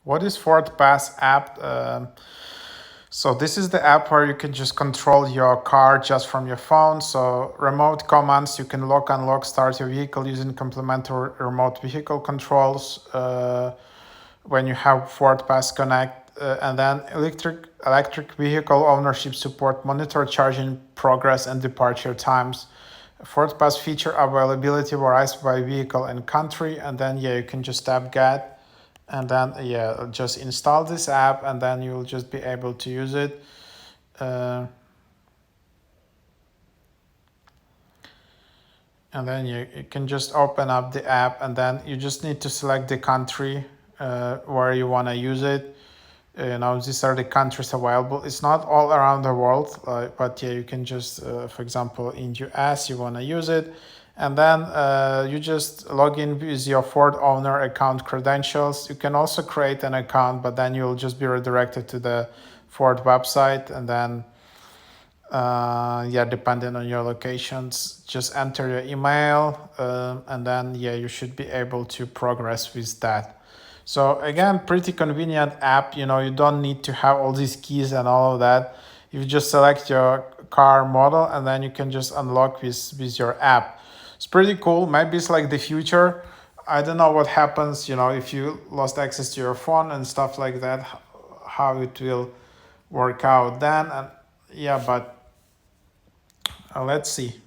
What is FordPass app? So this is the app where you can just control your car just from your phone. So remote commands, you can lock, unlock, start your vehicle using complementary remote vehicle controls when you have FordPass Connect. And then electric vehicle ownership support, monitor charging progress and departure times. FordPass feature availability varies by vehicle and country. And then yeah, you can just tap get, and then yeah, just install this app, and then you'll just be able to use it. uh, and then you can just open up the app, and then you just need to select the country where you want to use it. These are the countries available. It's not all around the world, but yeah, you can just for example, in US you want to use it, and then you just log in with your Ford owner account credentials. You can also create an account, but then you'll just be redirected to the Ford website, and then yeah, depending on your locations, just enter your email, and then yeah, you should be able to progress with that. So again, pretty convenient app. You don't need to have all these keys and all of that. You just select your car model, and then you can just unlock with your app. It's pretty cool. Maybe it's like the future. I don't know what happens, if you lost access to your phone and stuff like that, how it will work out then. And yeah, but let's see.